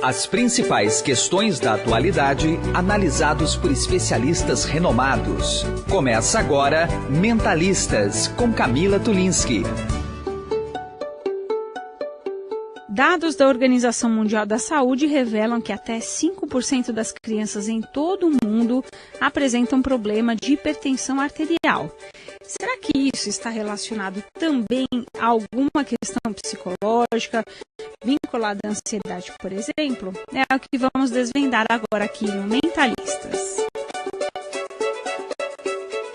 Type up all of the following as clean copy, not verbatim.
As principais questões da atualidade, analisados por especialistas renomados. Começa agora Mentalistas, com Camila Tulinski. Dados da Organização Mundial da Saúde revelam que até 5% das crianças em todo o mundo apresentam problema de hipertensão arterial. Será que isso está relacionado também a alguma questão psicológica, vinculada à ansiedade, por exemplo? É o que vamos desvendar agora aqui no Mentalistas.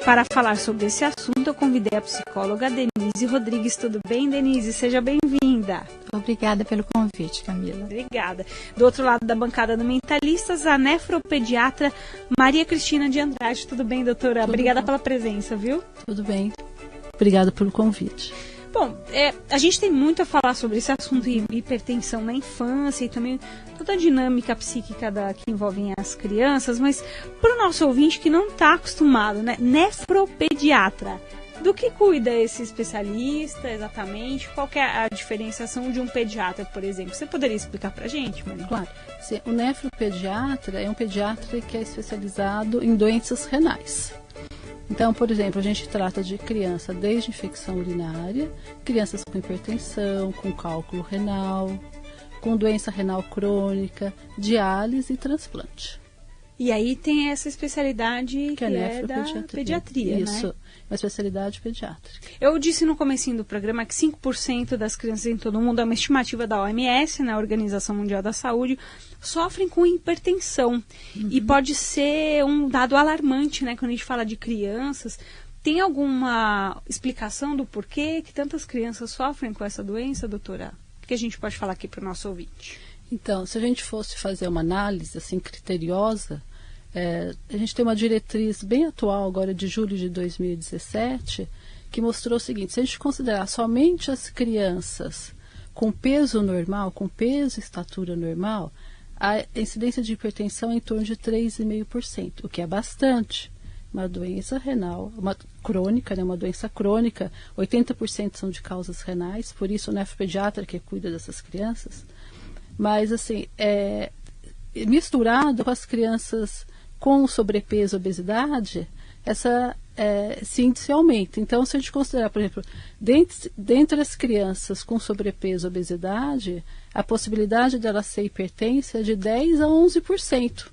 Para falar sobre esse assunto, eu convidei a psicóloga Denise Rodrigues. Tudo bem, Denise? Seja bem-vinda. Obrigada pelo convite, Camila. Obrigada. Do outro lado da bancada do Mentalistas, a nefropediatra Maria Cristina de Andrade. Tudo bem, doutora? Tudo Obrigada bom. Pela presença, viu? Tudo bem. Obrigada pelo convite. Bom, a gente tem muito a falar sobre esse assunto de hipertensão na infância e também toda a dinâmica psíquica que envolve as crianças, mas para o nosso ouvinte que não está acostumado, né? Nefropediatra, do que cuida esse especialista exatamente? Qual que é a diferenciação de um pediatra, por exemplo? Você poderia explicar para a gente, Maria? Claro. O nefropediatra é um pediatra que é especializado em doenças renais. Então, por exemplo, a gente trata de criança desde infecção urinária, crianças com hipertensão, com cálculo renal, com doença renal crônica, diálise e transplante. E aí tem essa especialidade que é da pediatria, Isso, né? uma especialidade pediátrica. Eu disse no comecinho do programa que 5% das crianças em todo o mundo, é uma estimativa da OMS, né, Organização Mundial da Saúde, sofrem com hipertensão. E pode ser um dado alarmante, né, quando a gente fala de crianças. Tem alguma explicação do porquê que tantas crianças sofrem com essa doença, doutora? O que a gente pode falar aqui para o nosso ouvinte? Então, se a gente fosse fazer uma análise assim criteriosa, a gente tem uma diretriz bem atual, agora de julho de 2017, que mostrou o seguinte: se a gente considerar somente as crianças com peso normal, com peso e estatura normal, a incidência de hipertensão é em torno de 3,5%, o que é bastante. Uma doença renal, uma crônica, né, uma doença crônica, 80% são de causas renais, por isso o nefropediatra que cuida dessas crianças. Mas, assim, misturado com as crianças com sobrepeso e obesidade, esse índice aumenta. Então, se a gente considerar, por exemplo, dentre as crianças com sobrepeso e obesidade, a possibilidade dela ser hipertensa é de 10% a 11%.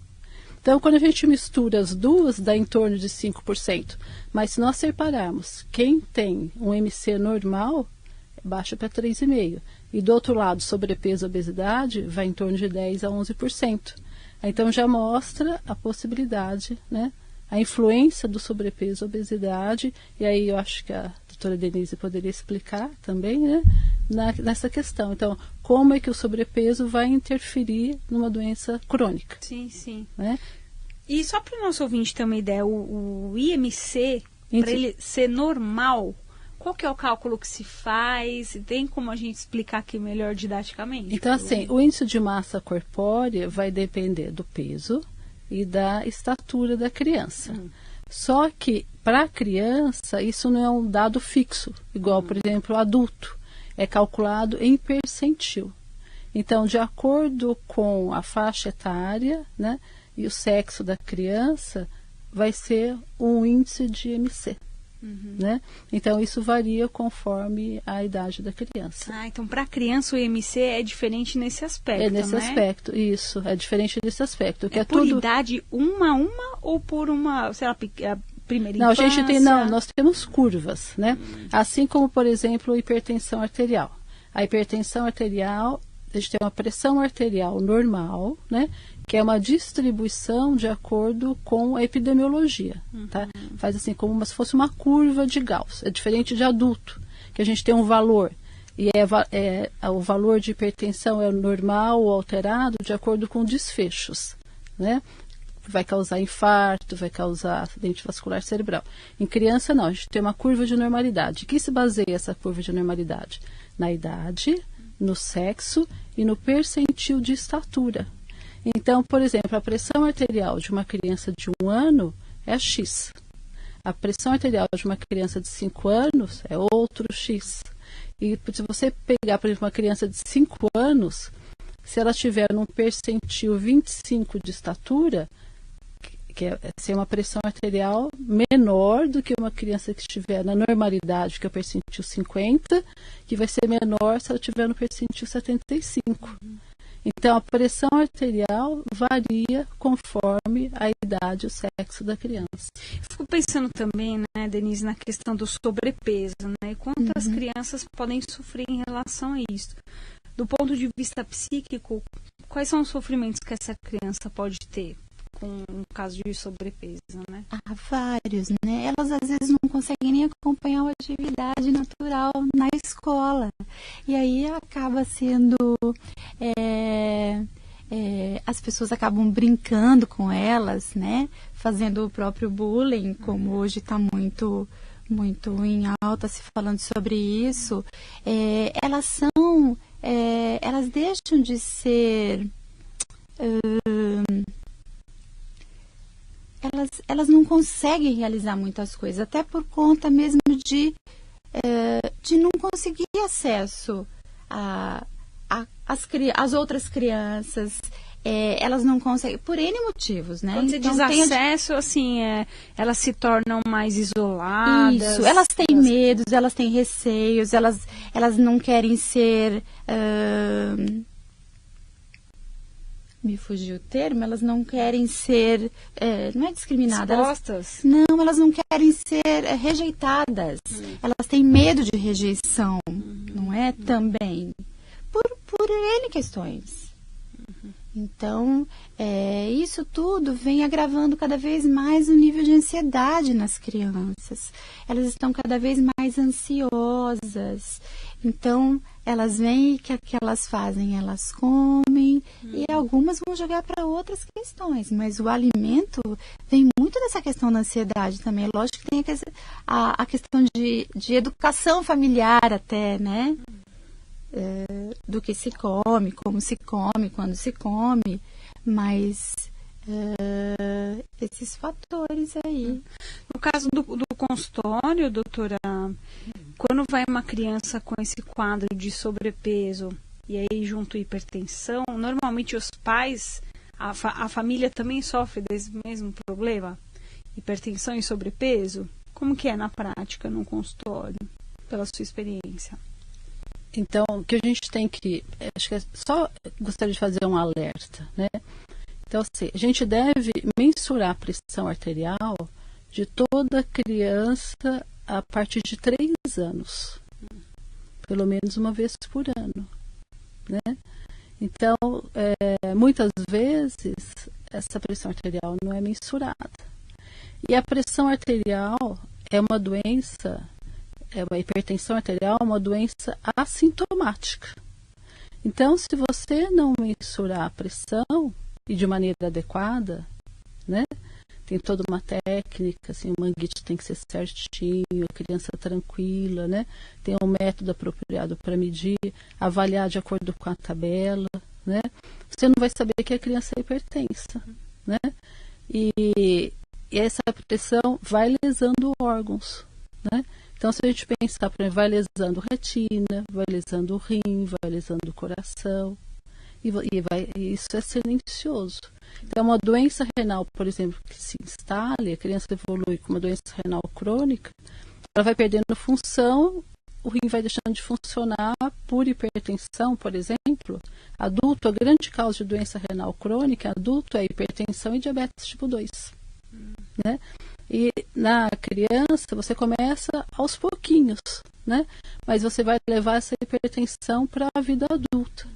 Então, quando a gente mistura as duas, dá em torno de 5%. Mas se nós separarmos quem tem um MC normal, baixa para 3,5%. E do outro lado, sobrepeso e obesidade, vai em torno de 10% a 11%. Então já mostra a possibilidade, né? A influência do sobrepeso e obesidade, e aí eu acho que a doutora Denise poderia explicar também, né? Nessa questão. Então, como é que o sobrepeso vai interferir numa doença crônica? Sim, sim. Né? E só para o nosso ouvinte ter uma ideia, o IMC, para ele ser normal, qual que é o cálculo que se faz? Tem como a gente explicar aqui melhor didaticamente? Então, assim, o índice de massa corpórea vai depender do peso e da estatura da criança. Só que, para a criança, isso não é um dado fixo, igual, por exemplo, o adulto. É calculado em percentil. Então, de acordo com a faixa etária, né, e o sexo da criança, vai ser um índice de IMC. Né? Então, isso varia conforme a idade da criança. Então para a criança o IMC é diferente nesse aspecto, É nesse né? aspecto, isso, é diferente desse aspecto. Que por tudo... idade uma a uma ou por uma, sei lá, a primeira não, infância? A gente tem, nós temos curvas, né? Assim como, por exemplo, a hipertensão arterial. A hipertensão arterial, a gente tem uma pressão arterial normal, né? Que é uma distribuição de acordo com a epidemiologia, tá? Faz assim como se fosse uma curva de Gauss. É diferente de adulto, que a gente tem um valor. E o valor de hipertensão é normal ou alterado de acordo com desfechos, né? Vai causar infarto, vai causar acidente vascular cerebral. Em criança, não. A gente tem uma curva de normalidade. Em que se baseia essa curva de normalidade? Na idade, no sexo e no percentil de estatura. Então, por exemplo, a pressão arterial de uma criança de 1 ano é X. A pressão arterial de uma criança de 5 anos é outro X. E se você pegar, por exemplo, uma criança de 5 anos, Se ela tiver num percentil 25 de estatura, que é ser uma pressão arterial menor do que uma criança que estiver na normalidade, que é o percentil 50, que vai ser menor se ela estiver no percentil 75. Então, a pressão arterial varia conforme a idade e o sexo da criança. Fico pensando também, né, Denise, na questão do sobrepeso, né? E quantas crianças podem sofrer em relação a isso. Do ponto de vista psíquico, quais são os sofrimentos que essa criança pode ter com um caso de sobrepeso, né? Há vários, né? Elas às vezes não conseguem nem acompanhar uma atividade natural na escola. E aí acaba sendo... as pessoas acabam brincando com elas, né? Fazendo o próprio bullying, como hoje está muito em alta se falando sobre isso. Elas deixam de ser... Elas não conseguem realizar muitas coisas, até por conta mesmo de não conseguir acesso às outras crianças. Elas não conseguem, por N motivos, né? Quando você Então, diz acesso, assim, elas se tornam mais isoladas. Isso, elas têm medos, elas têm receios, elas não querem ser... me fugiu o termo, elas não querem ser... não é discriminadas. Expostas? Não, elas não querem ser rejeitadas. Elas têm medo de rejeição, não é? Também. Por N questões. Então, isso tudo vem agravando cada vez mais o nível de ansiedade nas crianças. Elas estão cada vez mais ansiosas. Então, elas vêm e o que elas fazem? Elas comem e algumas vão jogar para outras questões. Mas o alimento vem muito dessa questão da ansiedade também. Lógico que tem a questão de educação familiar até, né? Do que se come, como se come, quando se come, mas esses fatores aí. No caso do consultório, doutora, quando vai uma criança com esse quadro de sobrepeso e aí junto hipertensão, normalmente os pais, a família também sofre desse mesmo problema? Hipertensão e sobrepeso? Como que é na prática, no consultório, pela sua experiência? Então, o que a gente tem que... Acho que só gostaria de fazer um alerta, né? Então, assim, a gente deve mensurar a pressão arterial de toda criança a partir de 3 anos. Pelo menos uma vez por ano, né? Então, muitas vezes, essa pressão arterial não é mensurada. E a pressão arterial é uma doença... a hipertensão arterial é uma doença assintomática. Então, se você não mensurar a pressão e de maneira adequada, né, tem toda uma técnica, assim, o manguite tem que ser certinho, a criança tranquila, né, tem um método apropriado para medir, avaliar de acordo com a tabela, né, você não vai saber que a criança é hipertensa, né, e essa pressão vai lesando órgãos, né. Então, se a gente pensar, por exemplo, vai lesando retina, vai lesando o rim, vai lesando o coração, e isso é silencioso. Então, uma doença renal, por exemplo, que se instale, a criança evolui com uma doença renal crônica, ela vai perdendo função, o rim vai deixando de funcionar por hipertensão, por exemplo. Adulto, a grande causa de doença renal crônica, adulto é hipertensão e diabetes tipo 2, né? E na criança você começa aos pouquinhos, né? Mas você vai levar essa hipertensão para a vida adulta.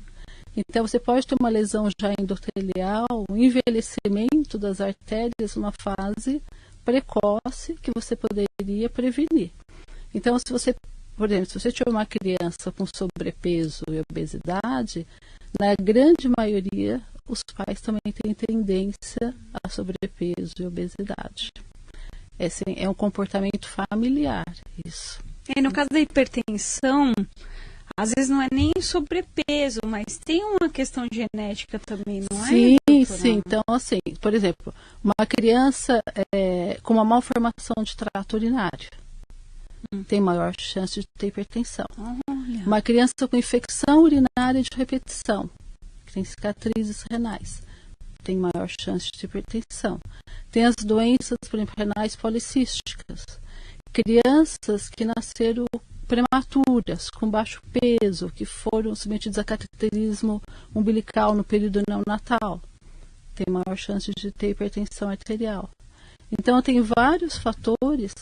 Então você pode ter uma lesão já endotelial, um envelhecimento das artérias numa fase precoce que você poderia prevenir. Então, se você, por exemplo, se você tiver uma criança com sobrepeso e obesidade, na grande maioria os pais também têm tendência a sobrepeso e obesidade. É um comportamento familiar, isso. E no caso da hipertensão, às vezes não é nem sobrepeso, mas tem uma questão genética também, não é? Sim, doutora? sim. Então, assim, por exemplo, uma criança com uma malformação de trato urinário tem maior chance de ter hipertensão. Olha. Uma criança com infecção urinária de repetição, que que tem cicatrizes renais, tem maior chance de hipertensão. Tem as doenças, por exemplo, renais policísticas. Crianças que nasceram prematuras, com baixo peso, que foram submetidas a cateterismo umbilical no período neonatal, tem maior chance de ter hipertensão arterial. Então, tem vários fatores,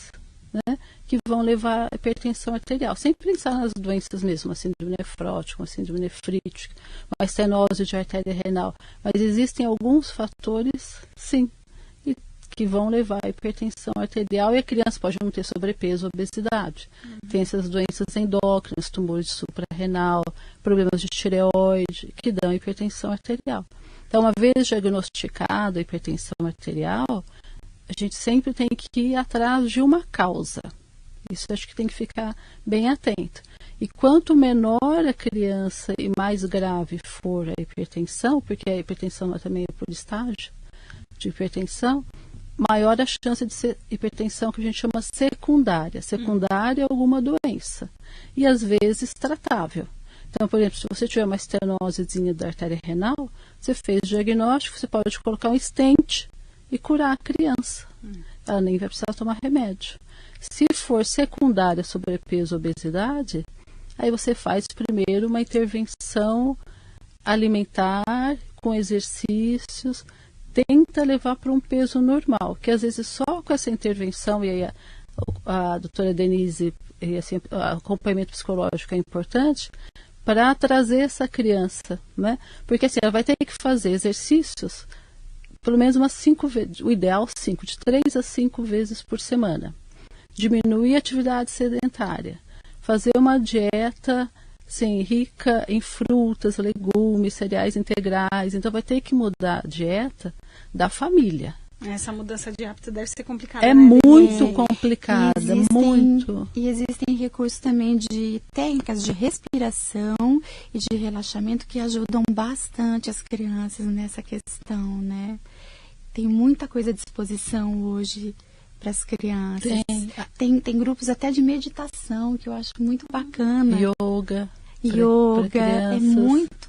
né, que vão levar à hipertensão arterial, sem pensar nas doenças mesmo, a síndrome nefrótica, a síndrome nefrítica, a estenose de artéria renal. Mas existem alguns fatores, sim, que vão levar à hipertensão arterial, e a criança pode não ter sobrepeso ou obesidade. Tem essas doenças endócrinas, tumores suprarrenal, problemas de tireoide, que dão hipertensão arterial. Então, uma vez diagnosticada a hipertensão arterial, a gente sempre tem que ir atrás de uma causa. Isso acho que tem que ficar bem atento. E quanto menor a criança e mais grave for a hipertensão, porque a hipertensão também é por estágio de hipertensão, maior a chance de ser hipertensão que a gente chama secundária. Secundária é alguma doença. E às vezes tratável. Então, por exemplo, se você tiver uma estenosezinha da artéria renal, você fez o diagnóstico, você pode colocar um stent e curar a criança. Ela nem vai precisar tomar remédio. Se for secundária, sobrepeso, obesidade, aí você faz primeiro uma intervenção alimentar com exercícios, tenta levar para um peso normal, que às vezes só com essa intervenção, e aí a doutora Denise, e assim, o acompanhamento psicológico é importante, para trazer essa criança, né? Porque assim, ela vai ter que fazer exercícios pelo menos umas 5 vezes, o ideal 5, de 3 a 5 vezes por semana. Diminuir a atividade sedentária, fazer uma dieta assim, rica em frutas, legumes, cereais integrais. Então vai ter que mudar a dieta da família. Essa mudança de hábito deve ser complicada. É, né? muito complicada, muito. E existem recursos também de técnicas de respiração e de relaxamento que ajudam bastante as crianças nessa questão, né? Tem muita coisa à disposição hoje para as crianças. Tem grupos até de meditação que eu acho muito bacana. Yoga é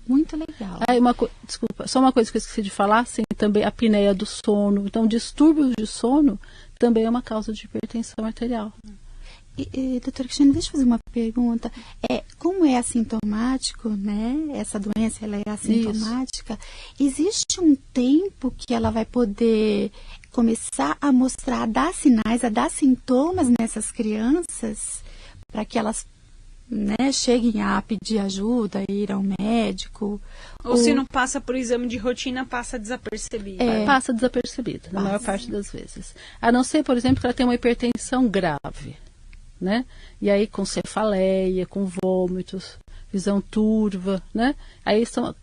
muito legal. Desculpa, só uma coisa que eu esqueci de falar, assim, também a apneia do sono. Então, distúrbios de sono também é uma causa de hipertensão arterial. Doutora Cristiane, deixa eu fazer uma pergunta. Como é assintomático, né? Essa doença, ela é assintomática. Isso. Existe um tempo que ela vai poder começar a mostrar, a dar sinais, a dar sintomas nessas crianças, para que elas, né, cheguem a pedir ajuda, ir ao médico? Ou se não passa por exame de rotina, passa desapercebido. Passa desapercebida, na maior parte das vezes. A não ser, por exemplo, que ela tenha uma hipertensão grave, né? E aí com cefaleia, com vômitos, visão turva, né? Aí são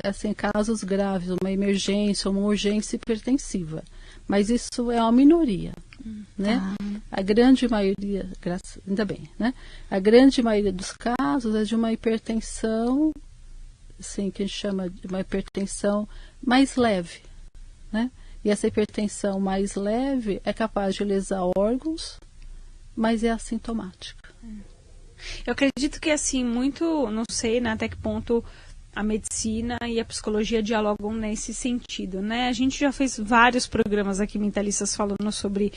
assim, casos graves, uma emergência, uma urgência hipertensiva. Mas isso é uma minoria, né? A grande maioria, ainda bem, né? A grande maioria dos casos é de uma hipertensão, assim, que a gente chama de uma hipertensão mais leve, né? E essa hipertensão mais leve é capaz de lesar órgãos, mas é assintomática. Eu acredito que, assim, muito, não sei, né, até que ponto a medicina e a psicologia dialogam nesse sentido, né? A gente já fez vários programas aqui mentalistas falando sobre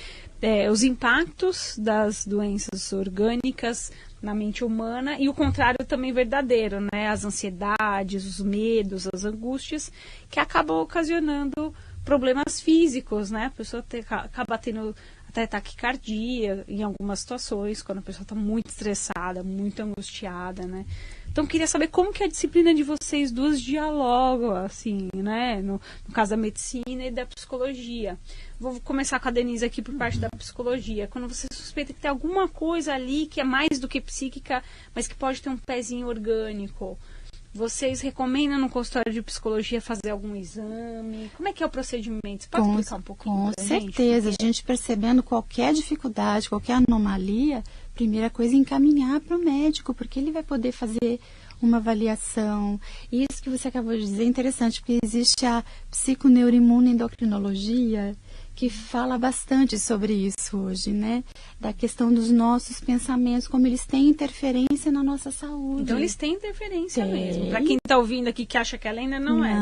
os impactos das doenças orgânicas na mente humana e o contrário também verdadeiro, né? As ansiedades, os medos, as angústias que acabam ocasionando problemas físicos, né? A pessoa acaba tendo até taquicardia em algumas situações, quando a pessoa está muito estressada, muito angustiada, né? Então, queria saber como que a disciplina de vocês duas dialogam, assim, né? No caso da medicina e da psicologia. Vou começar com a Denise aqui por parte da psicologia. Quando você suspeita que tem alguma coisa ali que é mais do que psíquica, mas que pode ter um pezinho orgânico, vocês recomendam no consultório de psicologia fazer algum exame? Como é que é o procedimento? Você pode explicar um pouquinho? Com certeza. A gente percebendo qualquer dificuldade, qualquer anomalia, primeira coisa é encaminhar para o médico, porque ele vai poder fazer uma avaliação. E isso que você acabou de dizer é interessante, porque existe a psiconeuroimunoendocrinologia, que fala bastante sobre isso hoje, né? Da questão dos nossos pensamentos, como eles têm interferência na nossa saúde. Então eles têm interferência mesmo. Para quem está ouvindo aqui que acha que ela ainda não é.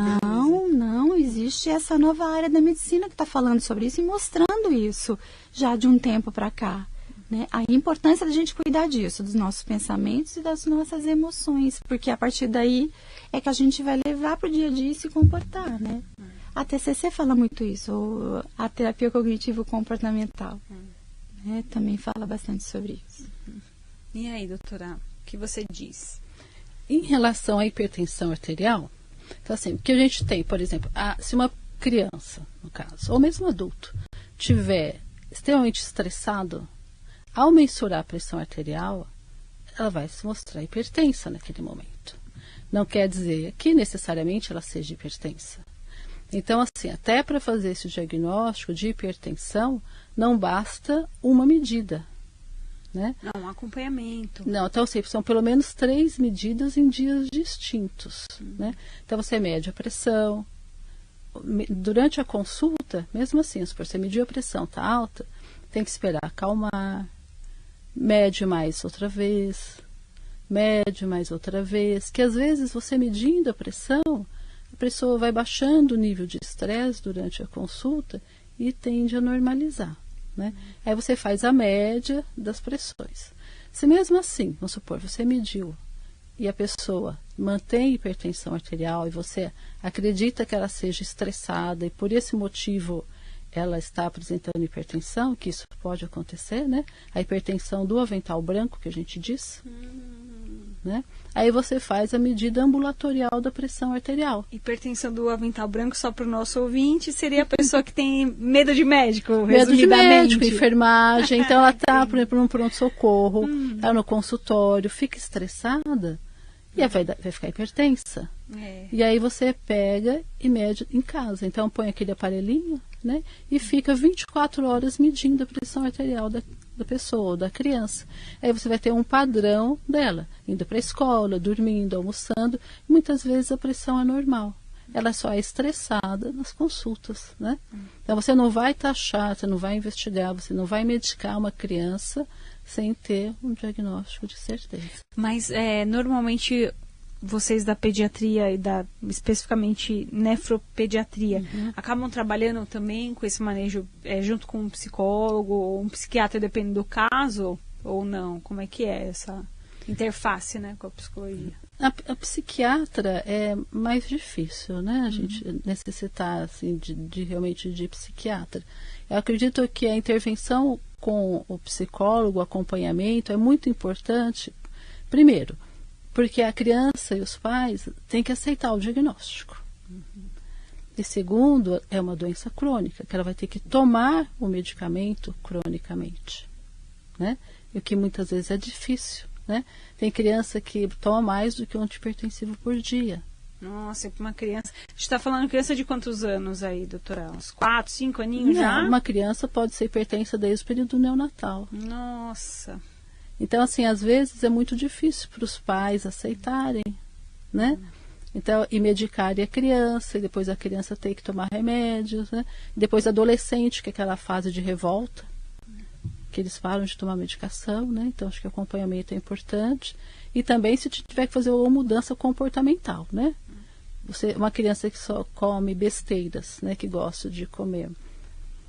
Não, existe essa nova área da medicina que está falando sobre isso e mostrando isso já de um tempo para cá. Né? A importância da gente cuidar disso, dos nossos pensamentos e das nossas emoções, porque a partir daí é que a gente vai levar para o dia a dia e se comportar, né? A TCC fala muito isso, ou a terapia cognitivo-comportamental, né? Também fala bastante sobre isso. E aí, doutora, o que você diz? Em relação à hipertensão arterial, então assim, o que a gente tem, por exemplo, se uma criança, no caso, ou mesmo adulto, tiver extremamente estressado, ao mensurar a pressão arterial, ela vai se mostrar hipertensa naquele momento. Não quer dizer que necessariamente ela seja hipertensa. Então, assim, até para fazer esse diagnóstico de hipertensão, não basta uma medida, né? Não, um acompanhamento. Não, então são pelo menos 3 medidas em dias distintos, né? Então, você mede a pressão. Durante a consulta, mesmo assim, se você mediu a pressão, está alta, tem que esperar acalmar. Mede mais outra vez, que às vezes você medindo a pessoa vai baixando o nível de estresse durante a consulta e tende a normalizar, né? Aí você faz a média das pressões. Se mesmo assim, vamos supor, você mediu e a pessoa mantém hipertensão arterial e você acredita que ela seja estressada e por esse motivo ela está apresentando hipertensão, que isso pode acontecer, né? A hipertensão do avental branco, que a gente diz, né? Aí você faz a medida ambulatorial da pressão arterial. Hipertensão do avental branco, só para o nosso ouvinte, seria a pessoa que tem medo de médico, medo de médico, enfermagem. Então ela está, por exemplo, num pronto-socorro, está no consultório, fica estressada e aí vai ficar hipertensa. E aí você pega e mede em casa. Então põe aquele aparelhinho, né, e fica 24 horas medindo a pressão arterial da pessoa, ou da criança. Aí você vai ter um padrão dela, indo para a escola, dormindo, almoçando. Muitas vezes a pressão é normal. Ela só é estressada nas consultas, né? Então você não vai taxar, você não vai investigar, você não vai medicar uma criança sem ter um diagnóstico de certeza. Mas normalmente vocês da pediatria e especificamente nefropediatria acabam trabalhando também com esse manejo junto com um psicólogo ou um psiquiatra, dependendo do caso, ou não? Como é que é essa interface, né, com a psicologia? A psiquiatra é mais difícil, né? A gente necessitar assim, de realmente de psiquiatra. Eu acredito que a intervenção com o psicólogo, o acompanhamento, é muito importante, primeiro, porque a criança e os pais têm que aceitar o diagnóstico. E segundo, é uma doença crônica, que ela vai ter que tomar o medicamento cronicamente, né? E o que muitas vezes é difícil, né? Tem criança que toma mais do que um antihipertensivo por dia. Nossa, para uma criança... A gente está falando de criança de quantos anos aí, doutora? Uns 4, 5 aninhos já? Uma criança pode ser hipertensa desde o período neonatal. Nossa... Então, assim, às vezes é muito difícil para os pais aceitarem, né? Então, e medicarem a criança, e depois a criança tem que tomar remédios, né? Depois adolescente, que é aquela fase de revolta, que eles param de tomar medicação, né? Então, acho que o acompanhamento é importante. E também se tiver que fazer uma mudança comportamental, né? Uma criança que só come besteiras, né? Que gosta de comer,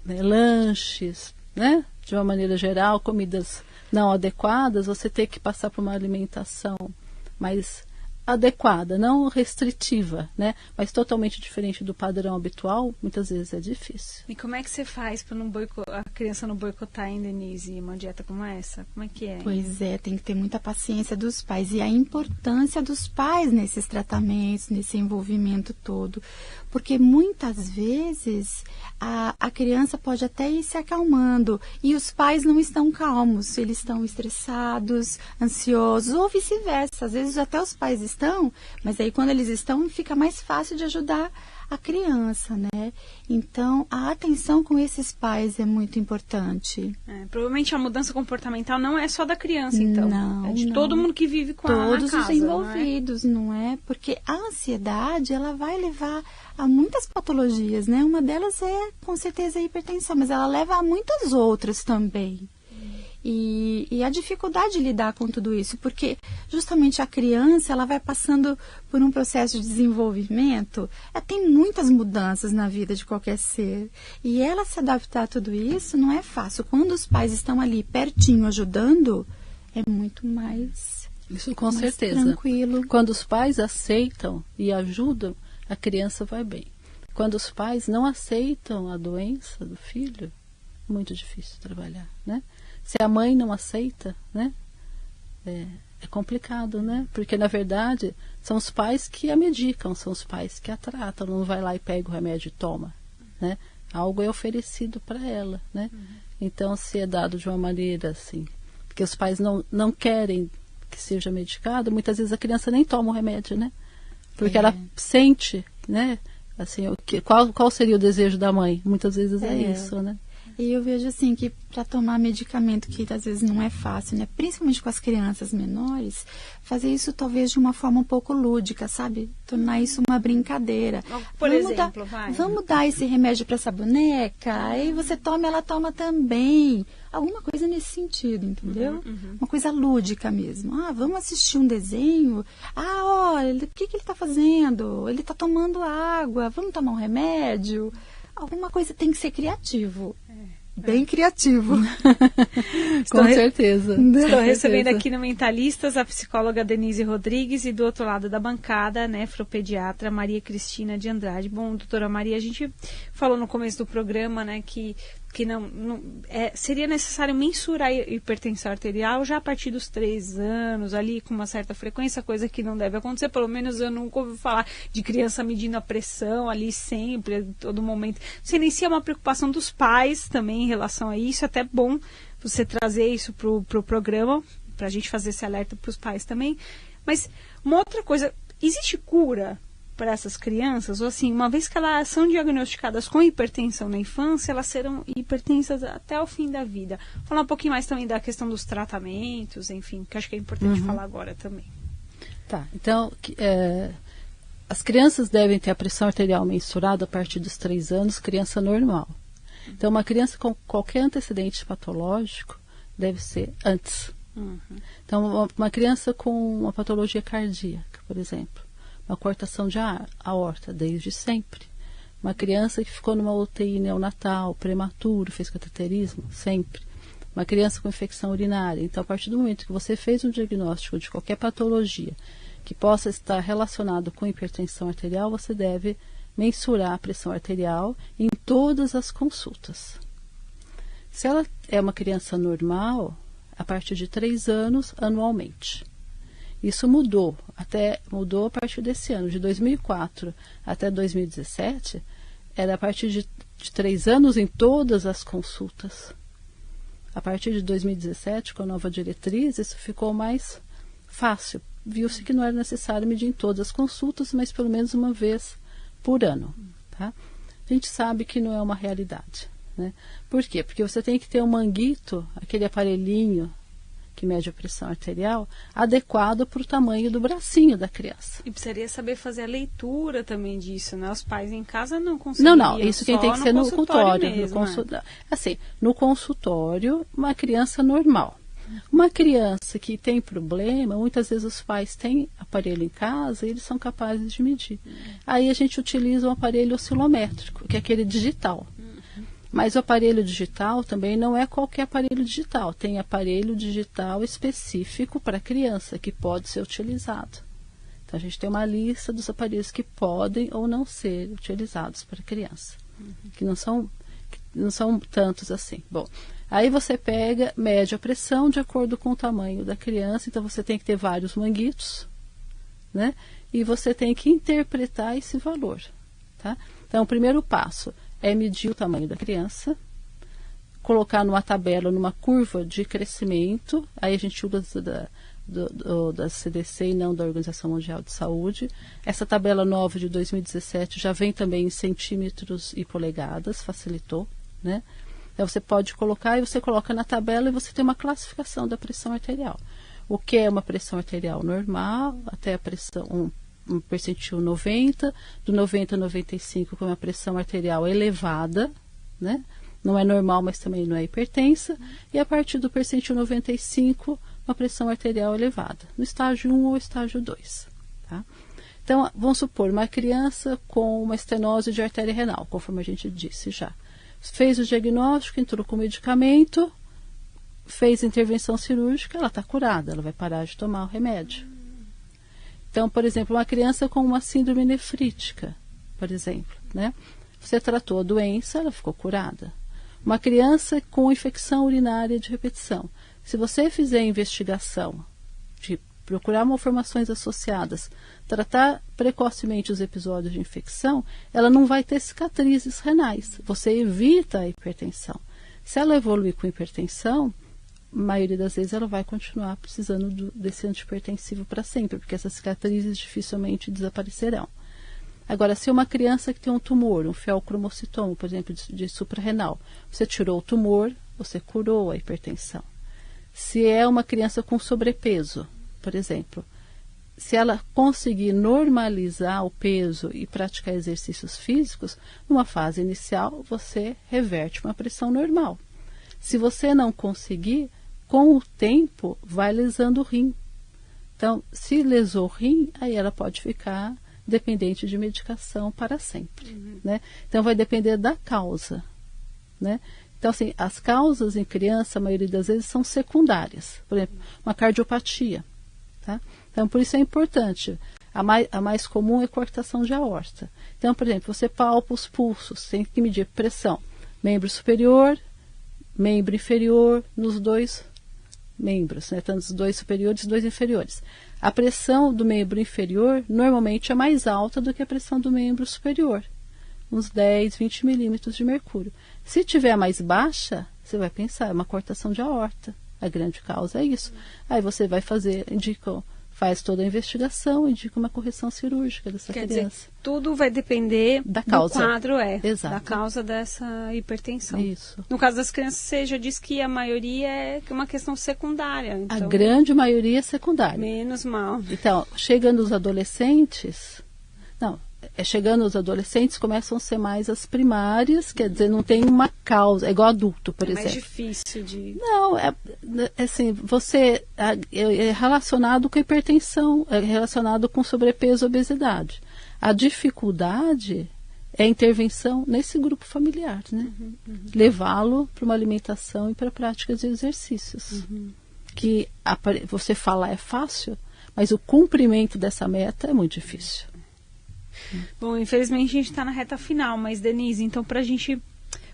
né, lanches, né? De uma maneira geral, comidas não adequadas, você tem que passar por uma alimentação mais adequada, não restritiva, né? Mas totalmente diferente do padrão habitual, muitas vezes é difícil. E como é que você faz para a criança não boicotar, hein, Denise, uma dieta como essa? Como é que é? Pois é, tem que ter muita paciência dos pais e a importância dos pais nesses tratamentos, nesse envolvimento todo. Porque muitas vezes a criança pode até ir se acalmando e os pais não estão calmos, eles estão estressados, ansiosos ou vice-versa. Às vezes até os pais estão estão, mas aí quando eles estão, fica mais fácil de ajudar a criança, né? Então, a atenção com esses pais é muito importante. Provavelmente a mudança comportamental não é só da criança, então. Não, é de não. todo mundo que vive com ela na casa. Todos os envolvidos, não é? Porque a ansiedade, ela vai levar a muitas patologias, né? Uma delas é, com certeza, a hipertensão, mas ela leva a muitas outras também. E a dificuldade de lidar com tudo isso, porque justamente a criança, ela vai passando por um processo de desenvolvimento, tem muitas mudanças na vida de qualquer ser, e ela se adaptar a tudo isso não é fácil. Quando os pais estão ali pertinho ajudando, é muito mais, isso com mais certeza. Tranquilo. Quando os pais aceitam e ajudam, a criança vai bem. Quando os pais não aceitam a doença do filho, é muito difícil trabalhar, né? Se a mãe não aceita, né, é complicado, né? Porque, na verdade, são os pais que a medicam, são os pais que a tratam. Não vai lá e pega o remédio e toma, né? Algo é oferecido para ela, né? Então, se é dado de uma maneira assim, porque os pais não querem que seja medicado, muitas vezes a criança nem toma o remédio, né? Porque ela sente, né? Assim, qual seria o desejo da mãe? Muitas vezes é isso, né? E eu vejo assim que para tomar medicamento, que às vezes não é fácil, né? Principalmente com as crianças menores, fazer isso talvez de uma forma um pouco lúdica, sabe? Tornar isso uma brincadeira. Vamos dar esse remédio para essa boneca, aí você toma, ela toma também. Alguma coisa nesse sentido, entendeu? Uma coisa lúdica mesmo. Vamos assistir um desenho. Olha, o que ele está fazendo? Ele está tomando água. Vamos tomar um remédio? Alguma coisa tem que ser criativo. Bem criativo. Com certeza. Estou recebendo aqui no Mentalistas a psicóloga Denise Rodrigues e do outro lado da bancada, nefropediatra Maria Cristina de Andrade. Bom, doutora Maria, a gente falou no começo do programa, né, que seria necessário mensurar a hipertensão arterial já a partir dos 3 anos, ali com uma certa frequência, coisa que não deve acontecer. Pelo menos eu nunca ouvi falar de criança medindo a pressão ali sempre, a todo momento. Não sei nem se é uma preocupação dos pais também em relação a isso. É até bom você trazer isso pro programa, para a gente fazer esse alerta para os pais também. Mas uma outra coisa, existe cura para essas crianças? Ou assim, uma vez que elas são diagnosticadas com hipertensão na infância, elas serão hipertensas até o fim da vida. Falar um pouquinho mais também da questão dos tratamentos, enfim, que acho que é importante falar agora também. Tá, então, as crianças devem ter a pressão arterial mensurada a partir dos 3 anos, criança normal. Então, uma criança com qualquer antecedente patológico deve ser antes. Então, uma criança com uma patologia cardíaca, por exemplo, uma coartação de aorta, desde sempre. Uma criança que ficou numa UTI neonatal, prematuro, fez cateterismo, sempre. Uma criança com infecção urinária. Então, a partir do momento que você fez um diagnóstico de qualquer patologia que possa estar relacionado com hipertensão arterial, você deve mensurar a pressão arterial em todas as consultas. Se ela é uma criança normal, a partir de 3 anos, anualmente. Isso mudou a partir desse ano, de 2004 até 2017, era a partir de 3 anos em todas as consultas. A partir de 2017, com a nova diretriz, isso ficou mais fácil. Viu-se que não era necessário medir em todas as consultas, mas pelo menos uma vez por ano. Tá? A gente sabe que não é uma realidade, né? Por quê? Porque você tem que ter um manguito, aquele aparelhinho que mede a pressão arterial, adequado para o tamanho do bracinho da criança. E precisaria saber fazer a leitura também disso, né? Os pais em casa não conseguiriam. Não, isso quem tem que ser no consultório. Mesmo, assim, no consultório, uma criança normal. Uma criança que tem problema, muitas vezes os pais têm aparelho em casa e eles são capazes de medir. Aí a gente utiliza um aparelho oscilométrico, que é aquele digital. Mas o aparelho digital também não é qualquer aparelho digital. Tem aparelho digital específico para criança, que pode ser utilizado. Então, a gente tem uma lista dos aparelhos que podem ou não ser utilizados para criança. Que não são tantos assim. Bom, aí você mede a pressão de acordo com o tamanho da criança. Então, você tem que ter vários manguitos, né? E você tem que interpretar esse valor. Tá? Então, o primeiro passo é medir o tamanho da criança, colocar numa tabela, numa curva de crescimento. Aí a gente usa da CDC e não da Organização Mundial de Saúde. Essa tabela nova de 2017 já vem também em centímetros e polegadas, facilitou, né? Então você pode colocar e você coloca na tabela e você tem uma classificação da pressão arterial. O que é uma pressão arterial normal, até a pressão um percentil 90, do 90 a 95 com uma pressão arterial elevada, né? Não é normal, mas também não é hipertensa, e a partir do percentil 95, uma pressão arterial elevada, no estágio 1 ou estágio 2. Tá? Então, vamos supor, uma criança com uma estenose de artéria renal, conforme a gente disse já. Fez o diagnóstico, entrou com medicamento, fez intervenção cirúrgica, ela está curada, ela vai parar de tomar o remédio. Então, por exemplo, uma criança com uma síndrome nefrítica, por exemplo, né? Você tratou a doença, ela ficou curada. Uma criança com infecção urinária de repetição. Se você fizer investigação, de procurar malformações associadas, tratar precocemente os episódios de infecção, ela não vai ter cicatrizes renais. Você evita a hipertensão. Se ela evoluir com hipertensão, a maioria das vezes ela vai continuar precisando desse antihipertensivo para sempre, porque essas cicatrizes dificilmente desaparecerão. Agora, se uma criança que tem um tumor, um feocromocitoma, por exemplo, de suprarrenal, você tirou o tumor, você curou a hipertensão. Se é uma criança com sobrepeso, por exemplo, se ela conseguir normalizar o peso e praticar exercícios físicos, numa fase inicial você reverte uma pressão normal. Se você não conseguir, com o tempo vai lesando o rim. Então, se lesou o rim, aí ela pode ficar dependente de medicação para sempre, né? Então vai depender da causa, né? Então assim, as causas em criança, a maioria das vezes são secundárias, por exemplo, uma cardiopatia, tá? Então por isso é importante, a mais comum é coartação de aorta. Então, por exemplo, você palpa os pulsos, tem que medir pressão, membro superior, membro inferior, nos dois membros, né? Tanto os dois superiores e os dois inferiores. A pressão do membro inferior normalmente é mais alta do que a pressão do membro superior, uns 10, 20 milímetros de mercúrio. Se tiver mais baixa, você vai pensar, é uma coartação de aorta. A grande causa é isso. Aí você vai faz toda a investigação, indica uma correção cirúrgica dessa criança. Quer dizer, tudo vai depender da causa. Do quadro, Exato. Da causa dessa hipertensão. Isso. No caso das crianças, você já disse que a maioria é uma questão secundária. Então, a grande maioria é secundária. Menos mal. Então, chegando os adolescentes, começam a ser mais as primárias, quer dizer, não tem uma causa, é igual adulto, por exemplo. É mais difícil de... Não, assim, é relacionado com a hipertensão, é relacionado com sobrepeso e obesidade. A dificuldade é a intervenção nesse grupo familiar, né? Levá-lo para uma alimentação e para a prática de exercícios. Que você falar é fácil, mas o cumprimento dessa meta é muito difícil. Bom, infelizmente a gente está na reta final, mas Denise, então para a gente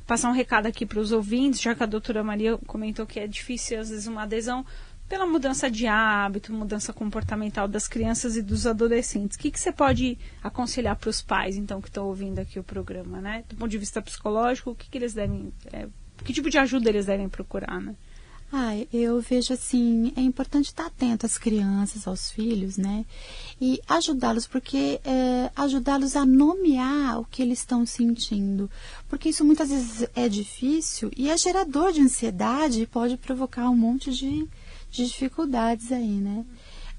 passar um recado aqui para os ouvintes, já que a doutora Maria comentou que é difícil às vezes uma adesão pela mudança de hábito, mudança comportamental das crianças e dos adolescentes, o que você pode aconselhar para os pais, então, que estão ouvindo aqui o programa, né? Do ponto de vista psicológico, que eles devem, que tipo de ajuda eles devem procurar, né? Eu vejo assim, é importante estar atento às crianças, aos filhos, né? E ajudá-los, porque ajudá-los a nomear o que eles estão sentindo. Porque isso muitas vezes é difícil e é gerador de ansiedade e pode provocar um monte de dificuldades aí, né?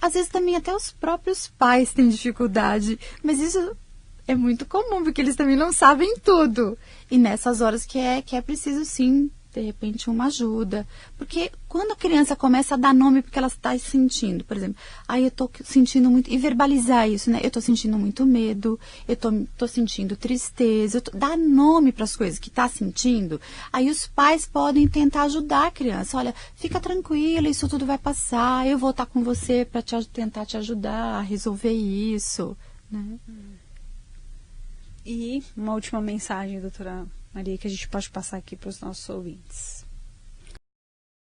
Às vezes também até os próprios pais têm dificuldade, mas isso é muito comum, porque eles também não sabem tudo. E nessas horas que é preciso sim, de repente, uma ajuda. Porque quando a criança começa a dar nome porque ela está sentindo, por exemplo, eu estou sentindo muito, e verbalizar isso, né? Eu estou sentindo muito medo, eu estou sentindo tristeza, dar nome para as coisas que está sentindo, aí os pais podem tentar ajudar a criança. Olha, fica tranquila, isso tudo vai passar, eu vou estar com você para tentar te ajudar a resolver isso, né? E uma última mensagem, doutora Maria, que a gente pode passar aqui para os nossos ouvintes.